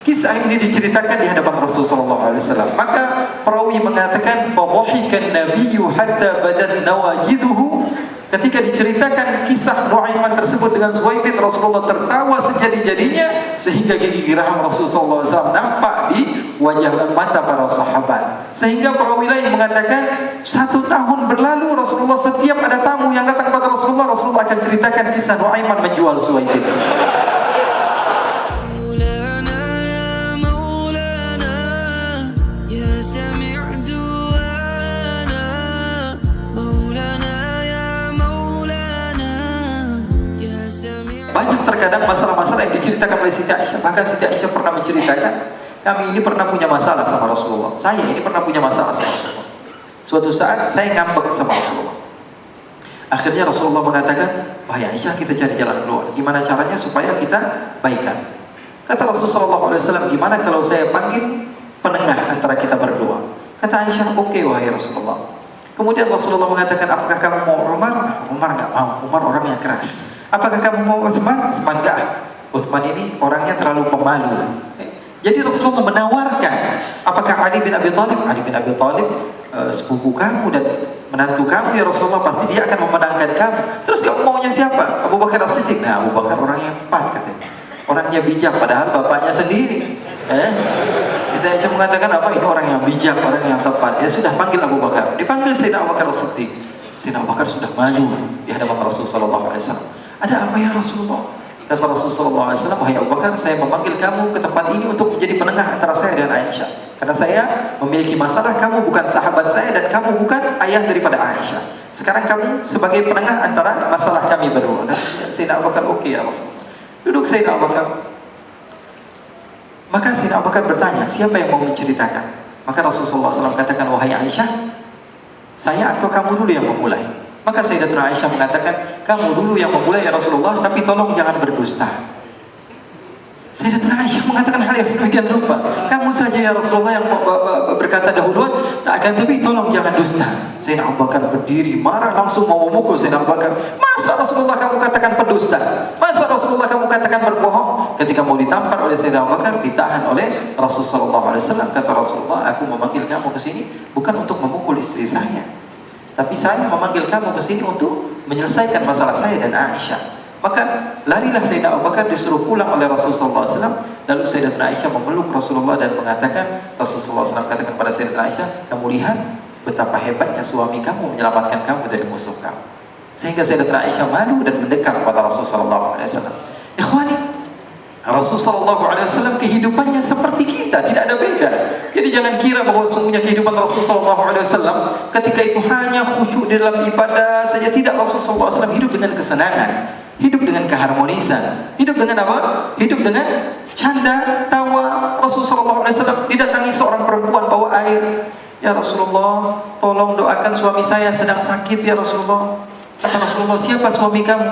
Kisah ini diceritakan di hadapan Rasulullah SAW. Maka perawi mengatakan, "Fadhahikan Nabiyyu hatta badat nawajiduhu." Ketika diceritakan kisah Nu'aiman tersebut dengan Suwaibit, Rasulullah tertawa sejadi-jadinya sehingga gigi geraham Rasulullah SAW nampak di wajah mata para sahabat. Sehingga perawi lain mengatakan 1 tahun berlalu Rasulullah setiap ada tamu yang datang kepada Rasulullah, Rasulullah akan ceritakan kisah Nu'aiman menjual Suwaibit. Banyak terkadang masalah-masalah yang diceritakan oleh Siti Aisyah. Bahkan Siti Aisyah pernah menceritakan, kami ini pernah punya masalah sama Rasulullah. Saya ini pernah punya masalah sama Rasulullah. Suatu saat saya ngambek sama Rasulullah. Akhirnya Rasulullah mengatakan, wahai Aisyah, kita cari jalan keluar. Gimana caranya supaya kita baikan? Kata Rasulullah SAW, gimana kalau saya panggil penengah antara kita berdua? Kata Aisyah, oke wahai Rasulullah. Kemudian Rasulullah mengatakan, apakah kamu mau Umar? Umar nggak mau. Umar orang yang keras. Apakah kamu mau Utsman? Utsman enggak. Utsman ini orangnya terlalu pemalu. Jadi Rasulullah menawarkan, apakah Ali bin Abi Thalib? Ali bin Abi Thalib sepupu kamu dan menantu kamu ya Rasulullah, pasti dia akan memenangkan kamu. Terus kamu maunya siapa? Abu Bakar As-Siddiq. Nah, Abu Bakar orang yang tepat katanya. Orangnya bijak padahal bapaknya sendiri. Kita Aisyah mengatakan apa? Ini orang yang bijak, orang yang tepat. Ya sudah, panggil Abu Bakar. Dipanggil Sayyidina Abu Bakar As-Siddiq. Sayyidina Abu Bakar sudah maju di hadapan Rasulullah SAW. Ada apa ya Rasulullah? Kata Rasulullah SAW, wahai Abu Bakar, saya memanggil kamu ke tempat ini untuk menjadi penengah antara saya dan Aisyah. Karena saya memiliki masalah, kamu bukan sahabat saya dan kamu bukan ayah daripada Aisyah. Sekarang kamu sebagai penengah antara masalah kami berdua. Kata Sayyidina Abu Bakar, oke ya Rasulullah. Duduk Sayyidina Abu Bakar. Maka Sayyidina Abu Bakar bertanya, siapa yang mau menceritakan? Maka Rasulullah SAW katakan, wahai Aisyah, saya atau kamu dulu yang memulai? Maka Sayyidatuna Aisyah mengatakan, kamu dulu yang memulai ya Rasulullah, tapi tolong jangan berdusta. Sayyidatuna Aisyah mengatakan hal yang sedemikian rupa, kamu saja ya Rasulullah yang berkata dahuluan, akan tapi tolong jangan dusta. Sayyidina Abu Bakar berdiri marah, langsung mau memukul Sayyidina Abu Bakar. Masa Rasulullah kamu katakan pendusta? Masa Rasulullah kamu katakan berbohong? Ketika mau ditampar oleh Sayyidina Abu Bakar, ditahan oleh Rasulullah SAW. Kata Rasulullah, aku memanggil kamu ke sini bukan untuk memukul istri saya, tapi saya memanggil kamu ke sini untuk menyelesaikan masalah saya dan Aisyah. Maka larilah Sayyidina Abu Bakar, disuruh pulang oleh Rasulullah SAW. Lalu Sayyidatuna Aisyah memeluk Rasulullah dan mengatakan, Rasulullah SAW katakan pada Sayyidatuna Aisyah, kamu lihat betapa hebatnya suami kamu menyelamatkan kamu dari musuh kamu. Sehingga Sayyidatuna Aisyah malu dan mendekat kepada Rasulullah SAW. Ikhwani, Rasulullah SAW kehidupannya seperti kita, tidak ada beda. Jadi jangan kira bahwa sungguhnya kehidupan Rasulullah SAW ketika itu hanya khusyuk di dalam ibadah saja. Tidak, Rasulullah SAW hidup dengan kesenangan, hidup dengan keharmonisan, hidup dengan apa? Hidup dengan canda, tawa. Rasulullah SAW didatangi seorang perempuan bawa air. Ya Rasulullah, tolong doakan suami saya sedang sakit ya Rasulullah. Kata Rasulullah, siapa suami kamu?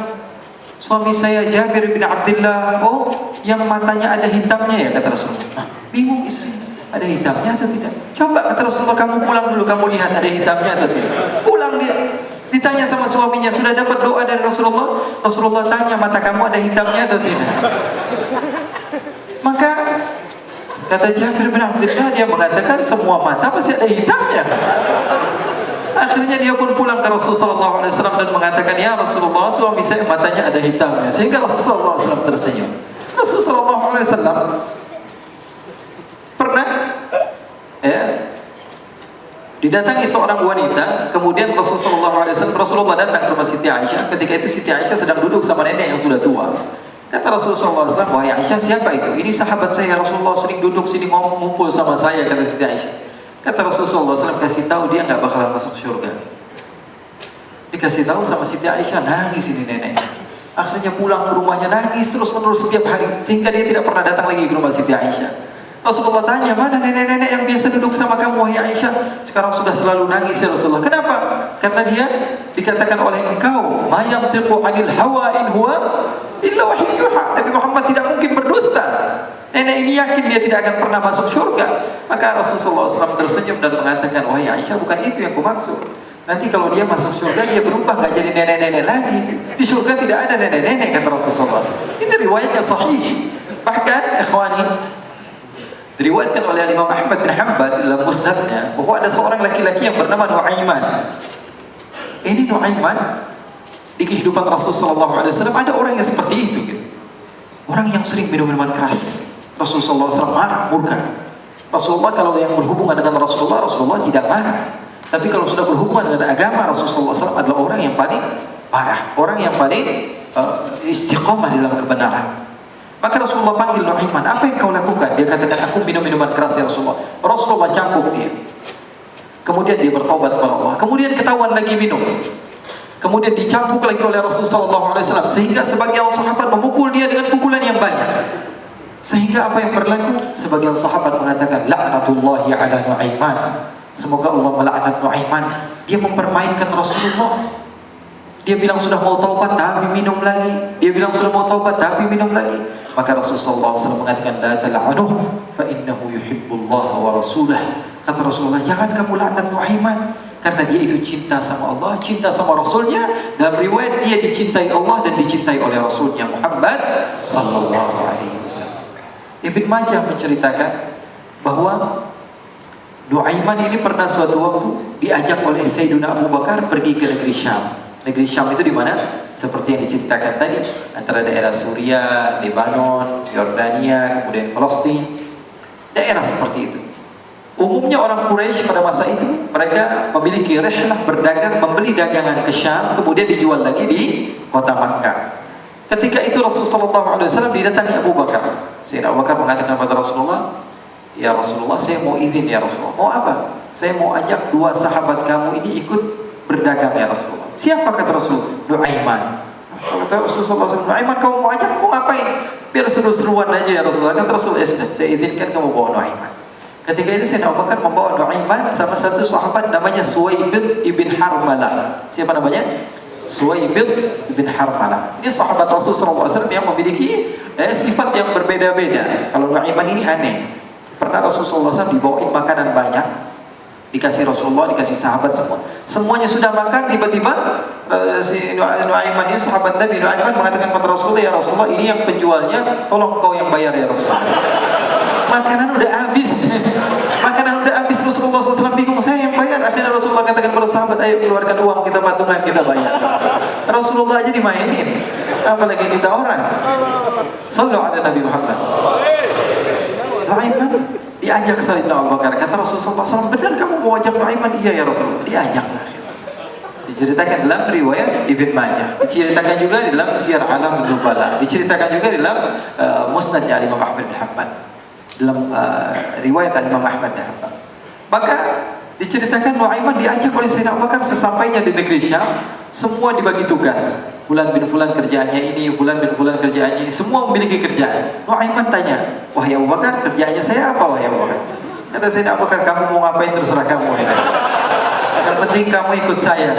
Suami saya Jabir bin Abdullah. Oh, yang matanya ada hitamnya ya, kata Rasulullah. Bingung istri, ada hitamnya atau tidak? Coba, kata Rasulullah, kamu pulang dulu, kamu lihat ada hitamnya atau tidak. Pulang dia, ditanya sama suaminya, sudah dapat doa dari Rasulullah? Rasulullah tanya, mata kamu ada hitamnya atau tidak? Maka kata Jabir bin Abdullah, dia mengatakan semua mata pasti ada hitamnya. Akhirnya dia pun pulang ke Rasulullah SAW dan mengatakan, ya Rasulullah, suami saya matanya ada hitamnya. Sehingga Rasulullah SAW tersenyum. Rasulullah SAW pernah didatangi seorang wanita. Kemudian Rasulullah datang ke rumah Siti Aisyah. Ketika itu Siti Aisyah sedang duduk sama nenek yang sudah tua. Kata Rasulullah SAW, wahai Aisyah, siapa itu? Ini sahabat saya Rasulullah, sering duduk sini ngumpul sama saya, kata Siti Aisyah. Kata Rasulullah SAW, kasih tahu dia nggak bakalan masuk surga. Dikasih tahu sama Siti Aisyah, nangis ini nenek. Akhirnya pulang ke rumahnya nangis terus-menerus setiap hari, sehingga dia tidak pernah datang lagi ke rumah Siti Aisyah. Rasulullah tanya, mana nenek-nenek yang biasa duduk sama kamu wahai Aisyah? Sekarang sudah selalu nangis ya Rasulullah. Kenapa? Karena dia dikatakan oleh engkau, ma yantiqu 'anil hawa in huwa illa wahyu yuha. Nabi Muhammad tidak mungkin berdusta. Nenek ini yakin dia tidak akan pernah masuk surga. Maka Rasulullah SAW tersenyum dan mengatakan, wahai Aisyah, bukan itu yang aku maksud. Nanti kalau dia masuk surga, dia berubah nggak jadi nenek-nenek lagi. Di surga tidak ada nenek-nenek, kata Rasulullah SAW. Ini riwayatnya sahih. Bahkan, ikhwani, Diriwayatkan oleh Imam Ahmad bin Hanbal dalam musnadnya bahwa ada seorang laki-laki yang bernama Nuaiman. Ini Nuaiman di kehidupan Rasulullah SAW ada orang yang seperti itu gitu. Orang yang sering minum minuman keras. Rasulullah SAW marah, murka. Rasulullah kalau yang berhubungan dengan Rasulullah tidak marah. Tapi kalau sudah berhubungan dengan agama, Rasulullah SAW adalah orang yang paling marah, orang yang paling istiqamah dalam kebenaran. Maka Rasulullah panggil Nuaiman, apa yang kau lakukan? Dia katakan, aku minum minuman keras ya Rasulullah. Rasulullah cambuk dia. Kemudian dia bertobat kepada Allah. Kemudian ketahuan lagi minum. Kemudian dicambuk lagi oleh Rasulullah SAW. Sehingga sebagian sahabat memukul dia dengan pukulan yang banyak. Sehingga apa yang berlaku? Sebagian sahabat mengatakan, la'natullahi ala Nuaiman. Semoga Allah melaknat Nuaiman. Dia mempermainkan Rasulullah. Dia bilang sudah mau taubat tapi minum lagi. Dia bilang sudah mau taubat tapi minum lagi. Maka Rasulullah SAW mengatakan, la tal'anuh fa innahu yuhibbullaha wa rasulah. Kata Rasulullah, jangan kamu laknat Nuaiman, karena dia itu cinta sama Allah, cinta sama Rasulnya. Dalam riwayat dia dicintai Allah dan dicintai oleh Rasulnya Muhammad sallallahu alaihi wasallam. Ibn Majah menceritakan bahwa Nuaiman ini pernah suatu waktu diajak oleh Sayyidina Abu Bakar pergi ke negeri Syam. Negeri Syam itu di mana? Seperti yang diceritakan tadi, antara daerah Suriah, Lebanon, Yordania, kemudian Palestina. Daerah seperti itu. Umumnya orang Quraisy pada masa itu mereka memiliki rihlah berdagang, membeli dagangan ke Syam, kemudian dijual lagi di kota Makkah. Ketika itu Rasulullah SAW didatangi Abu Bakar. Sayyidina Abu Bakar mengatakan kepada Rasulullah, ya Rasulullah, saya mau izin ya Rasulullah. Mau apa? Saya mau ajak dua sahabat kamu ini ikut berdagang ya Rasulullah. Siapa kata Rasul? Nuaiman. Kata Rasulullah SAW, Nuaiman kamu mau ajak? Mau ngapain? Biar seru-seruan aja ya Rasulullah. Kata Rasulullah, ya sudah, saya izinkan kamu bawa Nuaiman. Ketika itu Sayyidina Abu Bakar membawa Nuaiman sama satu sahabat namanya Suwaibid ibn Harmalah. Siapa namanya? Suwaibid ibn Harmalah. Ini sahabat Rasulullah SAW yang memiliki sifat yang berbeda-beda. Kalau Nuaiman ini aneh. Pernah Rasulullah SAW dibawain makanan banyak, dikasih Rasulullah, dikasih sahabat semua. Semuanya sudah makan, tiba-tiba si Nuaiman ini, sahabat Nabi Nuaiman mengatakan kepada Rasulullah, ya Rasulullah, ini yang penjualnya, tolong kau yang bayar ya Rasulullah. Makanan udah habis. Makanan udah habis, Rasulullah SAW bingung, saya yang bayar. Akhirnya Rasulullah katakan kepada sahabat, ayo keluarkan uang, kita patungan, kita bayar. Rasulullah aja dimainin, apalagi kita orang. Sallu ala Nabi Muhammad. Nuaiman diajak Sayyidina Abu Bakar. Kata Rasulullah SAW, benar kamu mau ajak Nuaiman? Iya ya Rasulullah. Diajak lah. Diceritakan dalam riwayat Ibn Majah, diceritakan juga dalam Siyar A'lam Nubala, diceritakan juga dalam musnadnya Imam Ahmad bin Hanbal, dalam riwayat Imam Ahmad bin Hanbal. Maka diceritakan Nuaiman diajak oleh Sayyidina Abu Bakar. Sesampainya di negeri Syam, semua dibagi tugas. Fulan bin Fulan kerjaannya ini, Fulan bin Fulan kerjaannya ini, semua memiliki kerjaan. Nuaiman tanya, wahai Abu Bakar, kerjaannya saya apa wahai Abu Bakar? Kata Sayyidina Abu Bakar, kamu mau ngapain terserah kamu. Yang penting kamu ikut saya.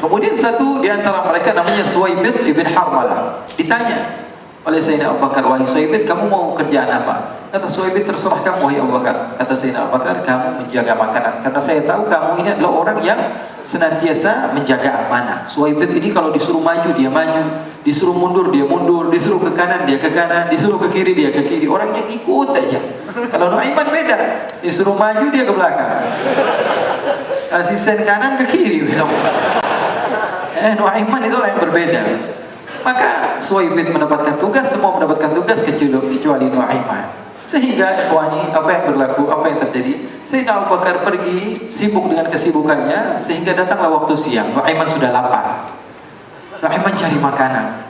Kemudian satu di antara mereka namanya Suwaibid ibn Harmalah ditanya oleh Sayyidina Abu Bakar, wahai Suwaibid, kamu mau kerjaan apa? Kata Suwaibid, terserah kamu wahai Abu Bakar. Kata Sayyidina Abu Bakar, kamu menjaga makanan, karena saya tahu kamu ini adalah orang yang senantiasa menjaga amanah. Suwaibid ini kalau disuruh maju dia maju, disuruh mundur dia mundur, disuruh ke kanan dia ke kanan, disuruh ke kiri dia ke kiri. Orang yang ikut aja. Kalau Nuaiman beda, disuruh maju dia ke belakang, asisten kanan ke kiri belok. Nuaiman itu orang yang berbeda. Maka Suwaibid mendapatkan tugas, semua mendapatkan tugas kecuali Nuaiman. Sehingga ikhwani, apa yang berlaku, apa yang terjadi? Sayyidina Abu Bakar pergi sibuk dengan kesibukannya, sehingga datanglah waktu siang. Nuaiman sudah lapar. Nuaiman cari makanan.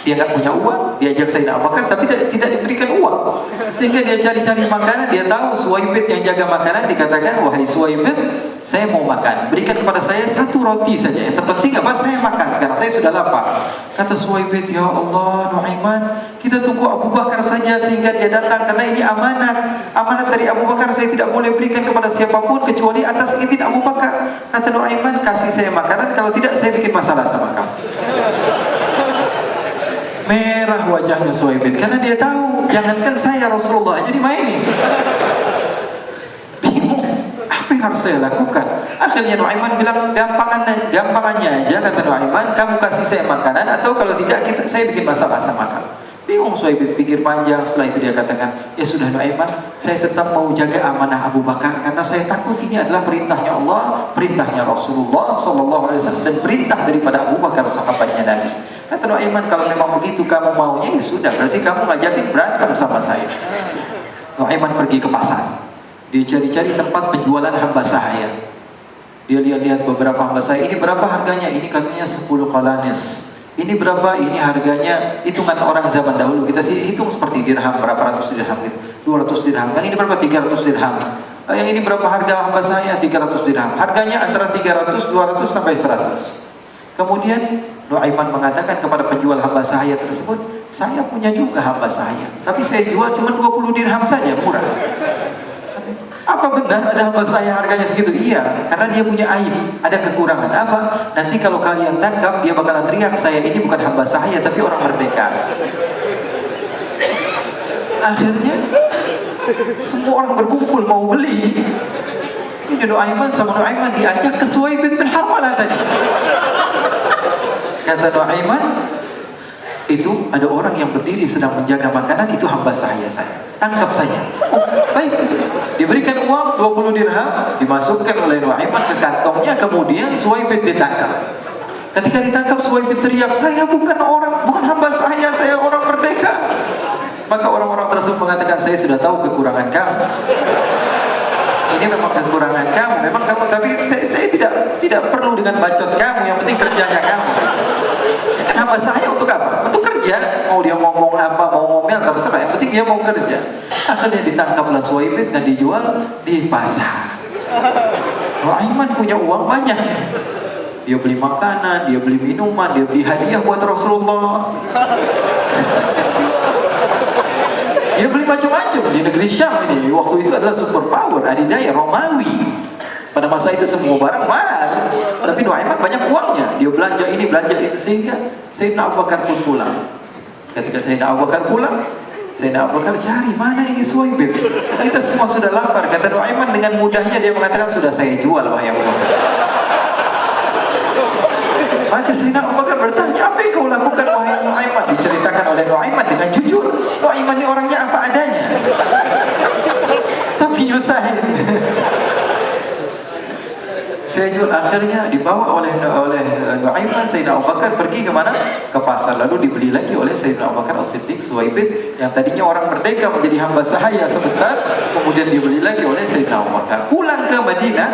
Dia nggak punya uang, diajak Sayyidina Abu Bakar tapi tidak diberikan uang. Sehingga dia cari-cari makanan, dia tahu Suwaibid yang jaga makanan, dikatakan, wahai Suwaibid, saya mau makan, berikan kepada saya satu roti saja. Yang terpenting apa? Saya makan sekarang, saya sudah lapar. Kata Suwaibid, ya Allah Nuaiman, kita tunggu Abu Bakar saja sehingga dia datang, karena ini amanat. Amanat dari Abu Bakar, saya tidak boleh berikan kepada siapapun kecuali atas izin Abu Bakar. Kata Nuaiman, kasih saya makanan, kalau tidak saya bikin masalah sama kamu. Merah wajahnya Suwaibid karena dia tahu, jangankan saya, Rasulullah aja dimainin. Bingung, apa yang harus saya lakukan? Akhirnya Nuaiman bilang, gampangannya aja, kata Nuaiman, kamu kasih saya makanan, atau kalau tidak saya bikin masalah sama kamu. Bingung Suhaib, pikir panjang. Setelah itu dia katakan, ya sudah Nuaiman, saya tetap mau jaga amanah Abu Bakar karena saya takut ini adalah perintahnya Allah, perintahnya Rasulullah Sallallahu Alaihi Wasallam, dan perintah daripada Abu Bakar sahabatnya Nabi. Kata Nuaiman, kalau memang begitu kamu maunya, ya sudah, berarti kamu ngajakin berantem sama saya. Nuaiman pergi ke pasar, dia cari-cari tempat penjualan hamba sahaya. Dia lihat-lihat beberapa hamba sahaya, ini berapa harganya? Ini katanya 10 qalanis. Ini berapa? Ini harganya hitungan orang zaman dahulu. Kita sih hitung seperti dirham, berapa ratus dirham gitu. 200 dirham. Yang ini berapa? 300 dirham. Yang ini berapa harga hamba saya? 300 dirham. Harganya antara 300, 200 sampai 100. Kemudian Nuaiman mengatakan kepada penjual hamba sahaya tersebut, saya punya juga hamba sahaya, tapi saya jual cuma 20 dirham saja, murah. Apa benar ada hamba saya harganya segitu? Iya, karena dia punya aib, ada kekurangan. Apa? Nanti kalau kalian tangkap, dia bakalan teriak, saya ini bukan hamba saya, tapi orang merdeka. Akhirnya semua orang berkumpul mau beli. Ini Nuaiman sama Nuaiman diajak ke Suhaib bin Harmalah tadi. Kata Nuaiman, itu ada orang yang berdiri sedang menjaga makanan, itu hamba saya, tangkap saja. Oh, baik. Diberikan uang 20 dirham, dimasukkan oleh Nuaiman ke kantongnya, kemudian Suhaib ditangkap. Ketika ditangkap, Suhaib teriak, saya bukan hamba saya orang merdeka. Maka orang-orang tersebut mengatakan, saya sudah tahu kekurangan kamu. Ini memang kekurangan kamu, memang kamu, tapi saya tidak perlu dengan bacot kamu, yang penting kerjanya kamu. Ya kan hamba saya untuk apa? Untuk kerja. Mau dia ngomong apa, mau ngomel terserah, yang penting dia mau kerja. Akhirnya ditangkaplah Suhaib dan dijual di pasar. Nuaiman punya uang banyak ya. Dia beli makanan, dia beli minuman, dia beli hadiah buat Rasulullah. Dia beli macam-macam di negeri Syam ini. Waktu itu adalah superpower, adidaya Romawi. Pada masa itu semua barang mahal, tapi Nuaiman banyak uangnya. Dia belanja ini, belanja itu, sehingga Sayyidina Abu Bakar pun pulang. Ketika Sayyidina Abu Bakar pulang, Sayyidina Abu Bakar cari, mana ini Suhaib? Kita semua sudah lapar. Kata Nuaiman dengan mudahnya dia mengatakan, sudah saya jual wahai Abu Bakar. Maka Sayyidina Abu Bakar bertanya, apa yang kau lakukan wahai Nuaiman? Diceritakan oleh Nuaiman dengan jujur. Nuaiman ini orangnya apa adanya, tapi nyusahin. Saya jual. Akhirnya dibawa oleh Nuaiman, Sayyidina Abu Bakar pergi kemana? Ke pasar. Lalu dibeli lagi oleh Sayyidina Abu Bakar As-Siddiq Suhaib yang tadinya orang merdeka menjadi hamba sahaya sebentar, kemudian dibeli lagi oleh Sayyidina Abu Bakar. Pulang ke Madinah,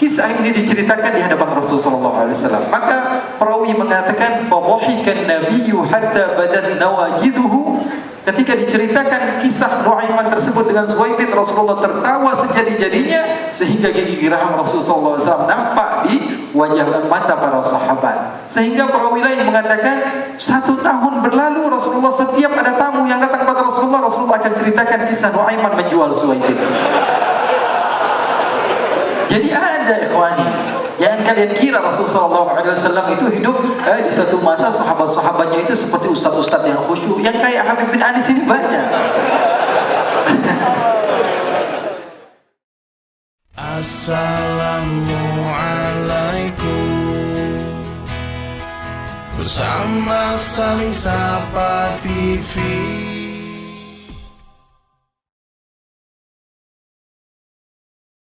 kisah ini diceritakan di hadapan Rasulullah SAW. Maka perawi mengatakan, fadhahikan nabiyyu hatta badat nawajiduhu. Ketika diceritakan kisah Nuaiman tersebut dengan Suhaib, Rasulullah tertawa sejadi-jadinya sehingga gigi geraham Rasulullah SAW nampak di wajah mata para sahabat. Sehingga perawi lain mengatakan 1 tahun berlalu Rasulullah setiap ada tamu yang datang kepada Rasulullah akan ceritakan kisah Nuaiman menjual Suhaib. Jadi ada ikhwani, jangan kalian kira Rasulullah SAW itu hidup di satu masa sahabat-sahabatnya itu seperti ustaz-ustaz yang khusyuk, yang kayak Habib bin Anis ini banyak. Assalamualaikum. Bersama Saling Sapa TV.